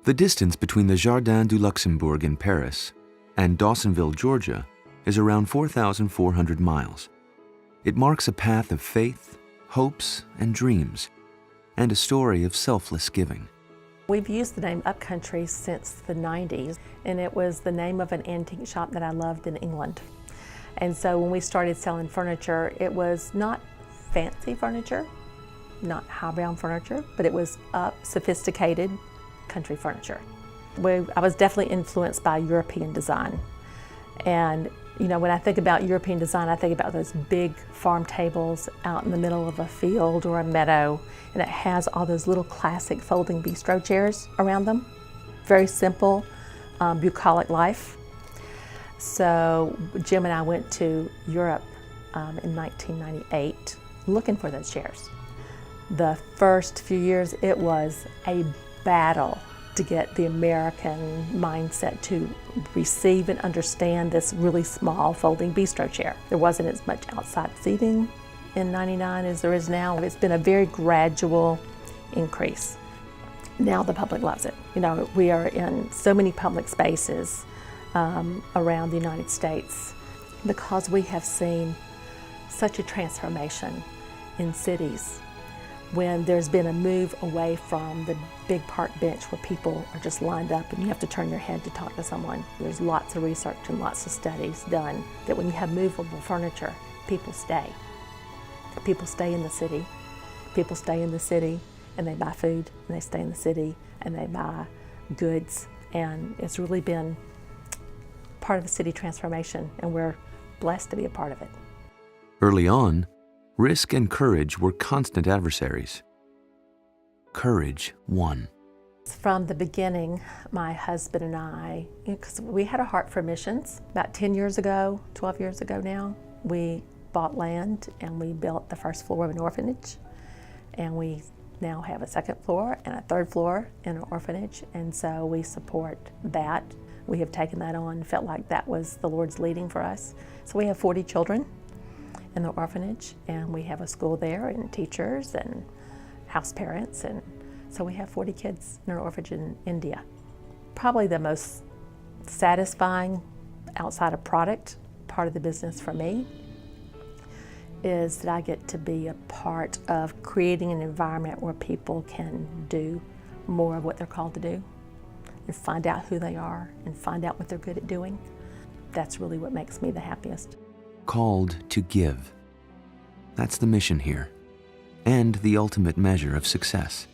The distance between the Jardin du Luxembourg in Paris and Dawsonville, Georgia, is around 4,400 miles. It marks a path of faith, hopes, and dreams, and a story of selfless giving. We've used the name Upcountry since the 90s, and it was the name of an antique shop that I loved in England. And so when we started selling furniture, it was not fancy furniture, not highbrow furniture, but it was sophisticated country furniture. I was definitely influenced by European design. And you know, when I think about European design, I think about those big farm tables out in the middle of a field or a meadow, and it has all those little classic folding bistro chairs around them. Very simple, bucolic life. So Jim and I went to Europe in 1998 looking for those chairs. The first few years, it was a battle to get the American mindset to receive and understand this really small folding bistro chair. There wasn't as much outside seating in '99 as there is now. It's been a very gradual increase. Now the public loves it. You know, we are in so many public spaces around the United States because we have seen such a transformation in cities when there's been a move away from the big park bench where people are just lined up and you have to turn your head to talk to someone. There's lots of research and lots of studies done that when you have movable furniture, people stay. People stay in the city. People stay in the city and they buy food, and they stay in the city and they buy goods. And it's really been part of a city transformation, and we're blessed to be a part of it. Early on, risk and courage were constant adversaries. Courage won. From the beginning, my husband and I, because we had a heart for missions, about 10 years ago, 12 years ago now, we bought land and we built the first floor of an orphanage. And we now have a second floor and a third floor in an orphanage, and so we support that. We have taken that on, felt like that was the Lord's leading for us. So we have 40 children in the orphanage, and we have a school there and teachers and house parents, and so we have 40 kids in our orphanage in India. Probably the most satisfying outside of product part of the business for me is that I get to be a part of creating an environment where people can do more of what they're called to do and find out who they are and find out what they're good at doing. That's really what makes me the happiest. Called to give. That's the mission here, and the ultimate measure of success.